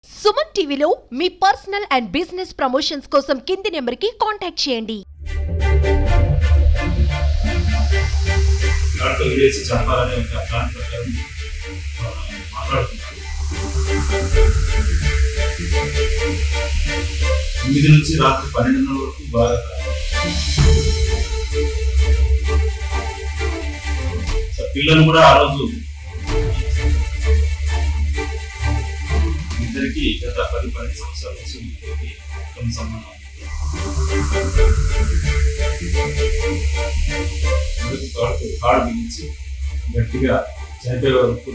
సుమన్ టీవీలో మీ personal and business promotions కోసం కింది నెంబర్కి కాంటాక్ట్ చేయండి. నుంచి రాత్రి 12 వరకు బాగా పిల్లలు కూడా ఆ రోజు ఇద్దరికి గత 10 సంవత్సరాల నుంచి సంబంధం కాడు బిగించి గట్టిగా చనిపోయే వరకు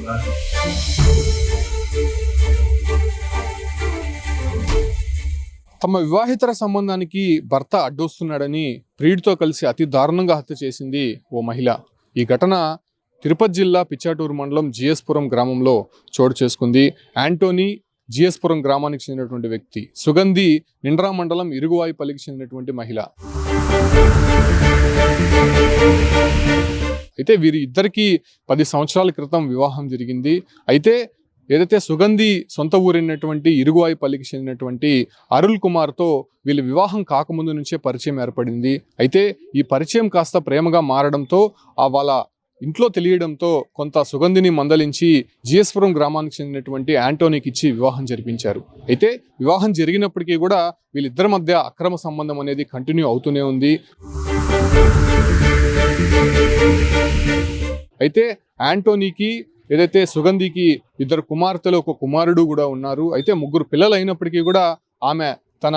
తమ వివాహితర సంబంధానికి భర్త అడ్డొస్తున్నాడని ప్రియుడితో కలిసి అతి దారుణంగా హత్య చేసింది ఓ మహిళ. ఈ ఘటన తిరుపతి జిల్లా పిచ్చాటూరు మండలం జిఎస్పురం గ్రామంలో చోటు చేసుకుంది. యాంటోనీ జిఎస్పురం గ్రామానికి చెందినటువంటి వ్యక్తి. సుగంధి నిండ్రా మండలం ఇరుగువాయిపల్లికి చెందినటువంటి మహిళ. అయితే వీరి ఇద్దరికి 10 సంవత్సరాల క్రితం వివాహం జరిగింది. అయితే ఏదైతే సుగంధి సొంత ఊరైనటువంటి ఇరుగువాయిపల్లికి చెందినటువంటి అరుల్ కుమార్తో వీళ్ళ వివాహం కాకముందు నుంచే పరిచయం ఏర్పడింది. అయితే ఈ పరిచయం కాస్త ప్రేమగా మారడంతో వాళ్ళ ఇంట్లో తెలియడంతో కొంత సుగంధిని మందలించి జిఎస్పురం గ్రామానికి చెందినటువంటి యాంటోనీకి ఇచ్చి వివాహం జరిపించారు. అయితే వివాహం జరిగినప్పటికీ కూడా వీళ్ళిద్దరి మధ్య అక్రమ సంబంధం అనేది కంటిన్యూ అవుతూనే ఉంది. అయితే యాంటోనీకి ఏదైతే సుగంధికి 2 కుమార్తెలు 1 కుమారుడు కూడా ఉన్నారు. అయితే 3 పిల్లలు అయినప్పటికీ కూడా ఆమె తన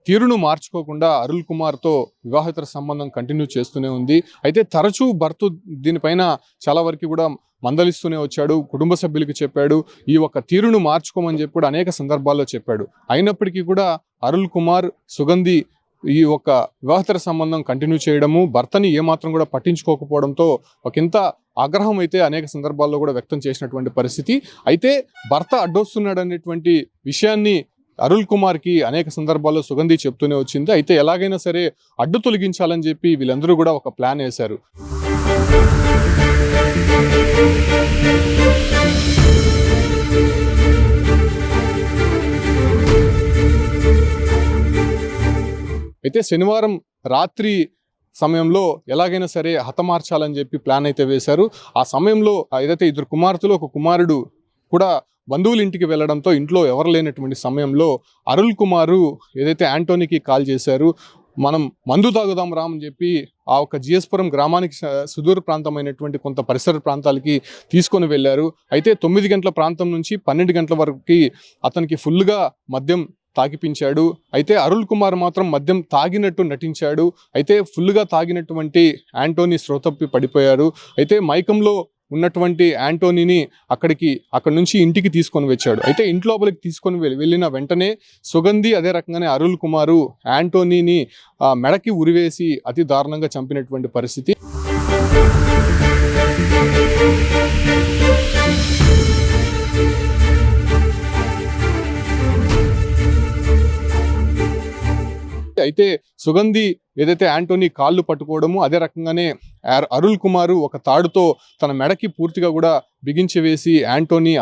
తీరును మార్చుకోకుండా అరుల్ కుమార్తో వివాహేతర సంబంధం కంటిన్యూ చేస్తూనే ఉంది. అయితే తరచూ భర్త దీనిపైన చాలా వరకు కూడా మందలిస్తూనే వచ్చాడు. కుటుంబ సభ్యులకి చెప్పాడు, ఈ ఒక్క తీరును మార్చుకోమని చెప్పి కూడా అనేక సందర్భాల్లో చెప్పాడు. అయినప్పటికీ కూడా అరుల్ కుమార్ సుగంధి ఈ ఒక వివాహేతర సంబంధం కంటిన్యూ చేయడము, భర్తని ఏమాత్రం కూడా పట్టించుకోకపోవడంతో ఒకంత ఆగ్రహం అయితే అనేక సందర్భాల్లో కూడా వ్యక్తం చేసినటువంటి పరిస్థితి. అయితే భర్త అడ్డొస్తున్నాడు అనేటువంటి విషయాన్ని అరుల్ కుమార్కి అనేక సందర్భాల్లో సుగంధి చెప్తూనే వచ్చింది. అయితే ఎలాగైనా సరే అడ్డు తొలగించాలని చెప్పి వీళ్ళందరూ కూడా ఒక ప్లాన్ వేశారు. అయితే శనివారం రాత్రి సమయంలో ఎలాగైనా సరే హతమార్చాలని చెప్పి ప్లాన్ అయితే వేశారు. ఆ సమయంలో ఏదైతే 2 కుమార్తెలు 1 కుమారుడు కూడా బంధువుల ఇంటికి వెళ్ళడంతో ఇంట్లో ఎవరు లేనటువంటి సమయంలో అరుల్ కుమారు ఏదైతే యాంటోనీకి కాల్ చేశారు, మనం మందు తాగుదాం రామని చెప్పి ఆ ఒక జిఎస్పురం గ్రామానికి సుదూర ప్రాంతమైనటువంటి కొంత పరిసర ప్రాంతాలకి తీసుకొని వెళ్ళారు. అయితే 9 గంటల ప్రాంతం నుంచి 12 గంటల వరకు అతనికి ఫుల్గా మద్యం తాగిపించాడు. అయితే అరుల్ కుమార్ మాత్రం మద్యం తాగినట్టు నటించాడు. అయితే ఫుల్గా తాగినటువంటి యాంటోనీ స్రోతప్పి పడిపోయారు. అయితే మైకంలో ఉన్నటువంటి యాంటోనీని అక్కడి నుంచి ఇంటికి తీసుకొని వచ్చాడు. అయితే ఇంట్లోపలికి తీసుకొని వెళ్ళిన వెంటనే సుగంధి అదే రకంగానే అరుల్ కుమారు యాంటోనీని మెడకి ఉరివేసి అతి దారుణంగా చంపినటువంటి పరిస్థితి. అయితే సుగంధి ఏదైతే యాంటోనీ కాళ్ళు పట్టుకోవడము, అదే రకంగానే అరుల్ కుమారు ఒక తాడుతో తన మెడకి పూర్తిగా కూడా బిగించి వేసి యాంటోనీ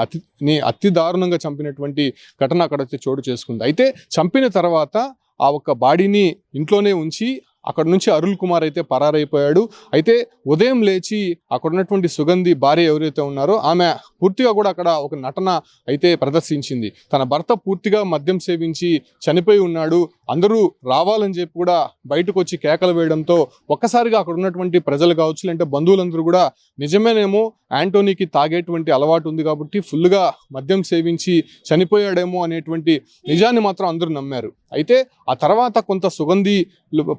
అతి దారుణంగా చంపినటువంటి ఘటన అక్కడ చోటు చేసుకుంది. అయితే చంపిన తర్వాత ఆ ఒక్క బాడీని ఇంట్లోనే ఉంచి అక్కడ నుంచి అరుల్ కుమార్ అయితే పరారైపోయాడు. అయితే ఉదయం లేచి అక్కడ ఉన్నటువంటి సుగంధి భార్య ఎవరైతే ఉన్నారో ఆమె పూర్తిగా కూడా అక్కడ ఒక నటన అయితే ప్రదర్శించింది. తన భర్త పూర్తిగా మద్యం సేవించి చనిపోయి ఉన్నాడు, అందరూ రావాలని చెప్పి కూడా బయటకు వచ్చి కేకలు వేయడంతో ఒక్కసారిగా అక్కడ ఉన్నటువంటి ప్రజలు కావచ్చు, అంటే బంధువులందరూ కూడా నిజమేనేమో యాంటోనీకి తాగేటువంటి అలవాటు ఉంది కాబట్టి ఫుల్గా మద్యం సేవించి చనిపోయాడేమో అనేటువంటి నిజాన్ని మాత్రం అందరూ నమ్మారు. అయితే ఆ తర్వాత కొంత సుగంధి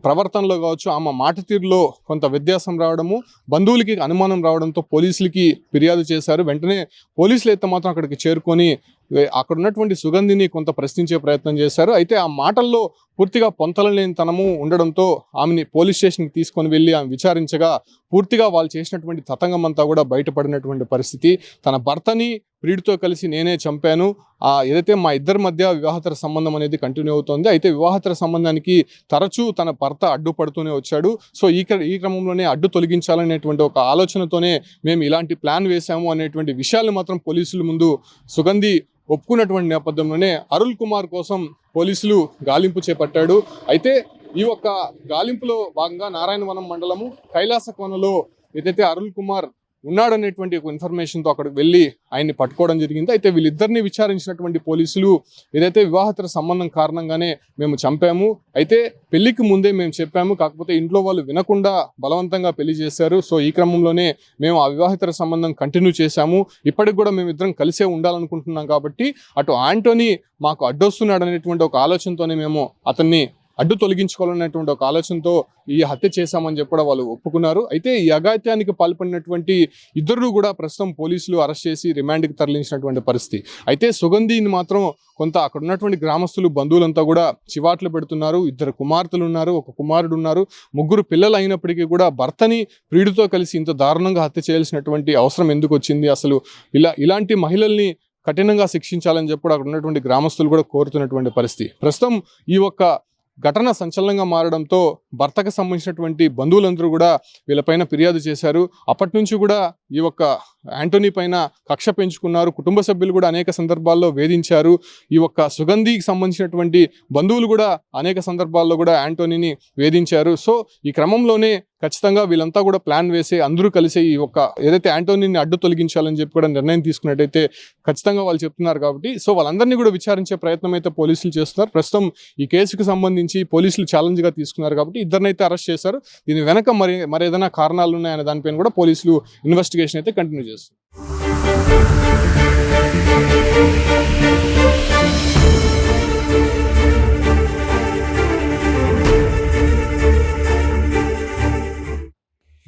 ప్రవర్తనలో కావచ్చు, ఆమె మాట తీరులో కొంత వ్యత్యాసం రావడము, బంధువులకి అనుమానం రావడంతో పోలీసులకి ఫిర్యాదు చేశారు. వెంటనే పోలీసులు అయితే మాత్రం అక్కడికి చేరుకొని అక్కడ ఉన్నటువంటి సుగంధిని కొంత ప్రశ్నించే ప్రయత్నం చేశారు. అయితే ఆ మాటల్లో పూర్తిగా పొంతలలేని తనము ఉండడంతో ఆమెని పోలీస్ స్టేషన్కి తీసుకొని వెళ్ళి ఆమె విచారించగా పూర్తిగా వాళ్ళు చేసినటువంటి తతంగం అంతా కూడా బయటపడినటువంటి పరిస్థితి. తన భర్తని ప్రియుడితో కలిసి నేనే చంపాను, ఏదైతే మా ఇద్దరి మధ్య వివాహేతర సంబంధం అనేది కంటిన్యూ అవుతుంది. అయితే వివాహేతర సంబంధానికి తరచూ తన భర్త అడ్డుపడుతూనే వచ్చాడు. సో ఈ క్రమంలోనే అడ్డు తొలగించాలనేటువంటి ఒక ఆలోచనతోనే మేము ఇలాంటి ప్లాన్ వేశాము అనేటువంటి విషయాలు మాత్రం పోలీసుల ముందు సుగంధి ఒప్పుకున్నటువంటి నేపథ్యంలోనే అరుల్ కుమార్ కోసం పోలీసులు గాలింపు చేపట్టాడు. అయితే ఈ ఒక్క గాలింపులో భాగంగా నారాయణవనం మండలము కైలాస కోనలో ఏదైతే అరుల్ కుమార్ ఉన్నాడనేటువంటి ఒక ఇన్ఫర్మేషన్తో అక్కడికి వెళ్ళి ఆయన్ని పట్టుకోవడం జరిగింది. అయితే వీళ్ళిద్దరిని విచారించినటువంటి పోలీసులు ఏదైతే వివాహేతర సంబంధం కారణంగానే మేము చంపాము, అయితే పెళ్లికి ముందే మేము చెప్పాము, కాకపోతే ఇంట్లో వాళ్ళు వినకుండా బలవంతంగా పెళ్లి చేశారు. సో ఈ క్రమంలోనే మేము ఆ వివాహేతర సంబంధం కంటిన్యూ చేశాము. ఇప్పటికి కూడా మేము ఇద్దరం కలిసే ఉండాలనుకుంటున్నాం కాబట్టి అటు ఆంటోనీ మాకు అడ్డొస్తున్నాడు అనేటువంటి ఒక ఆలోచనతోనే మేము అతన్ని అడ్డు తొలగించుకోవాలనేటువంటి ఒక ఆలోచనతో ఈ హత్య చేశామని చెప్పి కూడా వాళ్ళు ఒప్పుకున్నారు. అయితే ఈ అఘాయిత్యానికి పాల్పడినటువంటి ఇద్దరు కూడా ప్రస్తుతం పోలీసులు అరెస్ట్ చేసి రిమాండ్కి తరలించినటువంటి పరిస్థితి. అయితే సుగంధిని మాత్రం కొంత అక్కడ ఉన్నటువంటి గ్రామస్తులు బంధువులంతా కూడా చివాట్లు పెడుతున్నారు. 2 కుమార్తెలు ఉన్నారు, 1 కుమారుడు ఉన్నారు, 3 పిల్లలు అయినప్పటికీ కూడా భర్తని ప్రియుడితో కలిసి ఇంత దారుణంగా హత్య చేయాల్సినటువంటి అవసరం ఎందుకు వచ్చింది, అసలు ఇలాంటి మహిళల్ని కఠినంగా శిక్షించాలని చెప్పి అక్కడ ఉన్నటువంటి గ్రామస్తులు కూడా కోరుతున్నటువంటి పరిస్థితి. ప్రస్తుతం ఈ ఒక్క ఘటన సంచలనంగా మారడంతో భర్తకు సంబంధించినటువంటి బంధువులందరూ కూడా వీళ్ళపైన ఫిర్యాదు చేశారు. అప్పటి నుంచి కూడా ఈ ఒక్క ఆంటోనీ పైన కక్ష పెంచుకున్నారు. కుటుంబ సభ్యులు కూడా అనేక సందర్భాల్లో వేధించారు. ఈ ఒక్క సుగంధికి సంబంధించినటువంటి బంధువులు కూడా అనేక సందర్భాల్లో కూడా ఆంటోనీని వేధించారు. సో ఈ క్రమంలోనే ఖచ్చితంగా వీళ్ళంతా కూడా ప్లాన్ వేసి అందరూ కలిసి ఈ ఒక్క ఏదైతే ఆంటోనీని అడ్డు తొలగించాలని చెప్పి కూడా నిర్ణయం తీసుకున్నట్టయితే ఖచ్చితంగా వాళ్ళు చెప్తున్నారు కాబట్టి సో వాళ్ళందరినీ కూడా విచారించే ప్రయత్నం అయితే పోలీసులు చేస్తున్నారు. ప్రస్తుతం ఈ కేసుకు సంబంధించి పోలీసులు ఛాలెంజ్గా తీసుకున్నారు కాబట్టి ఇద్దరినైతే అరెస్ట్ చేశారు. దీని వెనక మరి ఏదైనా కారణాలు ఉన్నాయనే దానిపైన కూడా పోలీసులు ఇన్వెస్టిగేషన్ అయితే కంటిన్యూ చేస్తారు.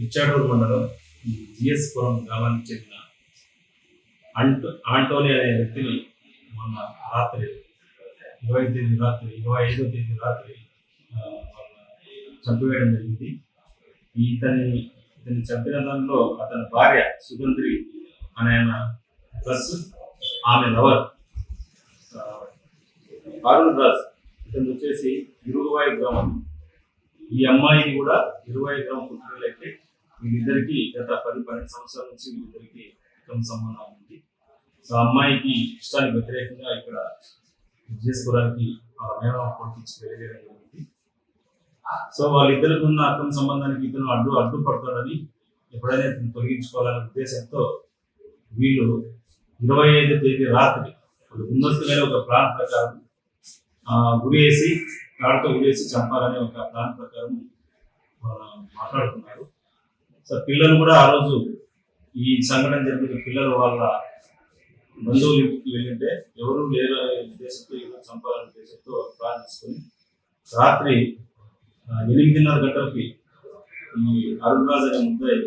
ఇచ్చాడూరు మండలం జిఎస్ పురం గ్రామానికి చెందిన ఆంటోనీ అనే వ్యక్తిని మొన్న రాత్రి 25వ తేదీ రాత్రి చంపివేయడం జరిగింది. ఇతన్ని చంపిన దానిలో అతని భార్య సుగంధి అనే ప్లస్ ఆమె లవర్ అరుణ్ రాజ్, ఇతను వచ్చేసి ఇరువాయి గ్రామం. ఈ అమ్మాయిని కూడా ఇరువాయి గ్రామం పుట్టినట్లయితే వీళ్ళిద్దరికి గత 10-12 సంవత్సరాల నుంచి వీళ్ళిద్దరికి సంబంధం ఉంది. సో అమ్మాయికి ఇష్టానికి వ్యతిరేకంగా ఇక్కడ చేసుకోవడానికి మేనమామ పంపించి వెళ్ళేయడం జరిగింది. సో వాళ్ళిద్దరికి ఉన్న అక్రమ సంబంధానికి ఇతను అడ్డుపడతాడని ఎప్పుడైనా ఇతను తొలగించుకోవాలనే ఉద్దేశంతో వీళ్ళు 25వ తేదీ రాత్రి ముందస్తుగానే ఒక ప్లాన్ ప్రకారం తాడుతో ఉరేసి చంపాలనే ఒక ప్లాన్ ప్రకారం మాట్లాడుతున్నారు. సో పిల్లలు కూడా ఆ రోజు ఈ సంఘటన జరిగిన పిల్లలు వాళ్ళ బంధువులు ఇంటికి వెళ్ళింటే ఎవరు లేరు అనే ఉద్దేశంతో ఎవరు చంపాలనే ఉద్దేశంతో ప్లాన్ తీసుకొని రాత్రి 8:30 గంటలకి ఈ అరుణ్ రాజ్ అనే ముద్దాయి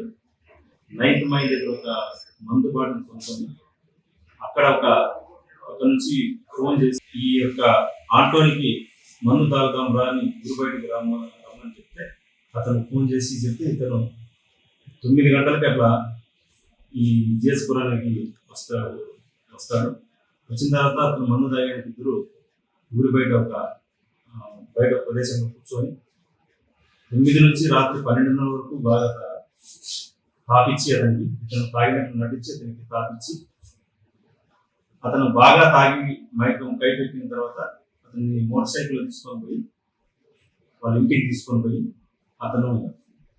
9th మైల్ దగ్గర ఒక మందు బాటిల్ కొనుక్కొని అక్కడ ఒక నుంచి ఫోన్ చేసి ఈ యొక్క ఆంటోనికి మందు తాగుదాం రాని గురుబయటికి రమ్మని చెప్తే అతను ఫోన్ చేసి చెప్తే ఇతను 9 గంటలకి అట్లా ఈ జిఎస్పురానికి వస్తాడు. వచ్చిన తర్వాత అతను మందు తాగడానికి ఇద్దరు ఊరి బయట ప్రదేశంలో కూర్చొని 9 నుంచి రాత్రి 12:30 వరకు బాగా తాపించి ఇతను తాగినట్టు నటించి అతనికి తాపించి అతను బాగా తాగి మైకం కైపెట్టిన తర్వాత అతన్ని మోటార్ సైకిల్ తీసుకొని పోయి వాళ్ళ ఇంటికి తీసుకొని పోయి అతను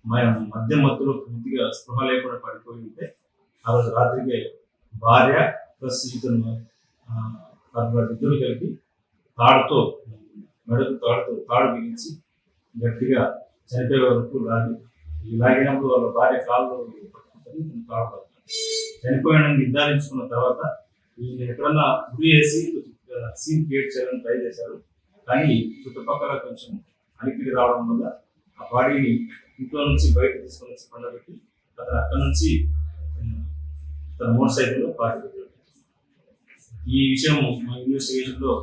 మధ్య మత్తులో పూర్తిగా స్పృహ లేకుండా పడిపోయి ఉంటే ఆ రోజు రాత్రికి భార్య ప్లస్ ఇతను ఇద్దరు కలిపి తాడు బిగించి గట్టిగా చనిపోయే వరకు లాగినప్పుడు వాళ్ళ భార్య కాళ్ళు పట్టుకుంటుంది, తాడు పడుతుంది. చనిపోయాడని నిర్ధారించుకున్న తర్వాత ఈయన ఎక్కడన్నా గురి వేసి సీన్ క్రియేట్ చేయాలని ట్రై చేశారు. కానీ చుట్టుపక్కల కొంచెం అలిపిడి రావడం వల్ల ఆ బాడీని ఇంట్లో నుంచి బయట తీసుకొని వచ్చి పండబెట్టి అతను అక్కడ నుంచి తన మోటార్ సైకిల్లో పారిపోయాడు. ఈ విషయం మా ఇన్వెస్టిగేషన్లో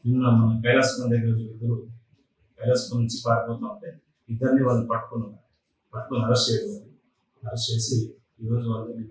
నిన్న మన కైలాసపురం దగ్గర ఇద్దరు కైలాసపురం నుంచి పారిపోతూ ఉంటే ఇద్దరిని వాళ్ళు పట్టుకొని అరెస్ట్ చేయడం. అరెస్ట్ చేసి ఈరోజు వాళ్ళని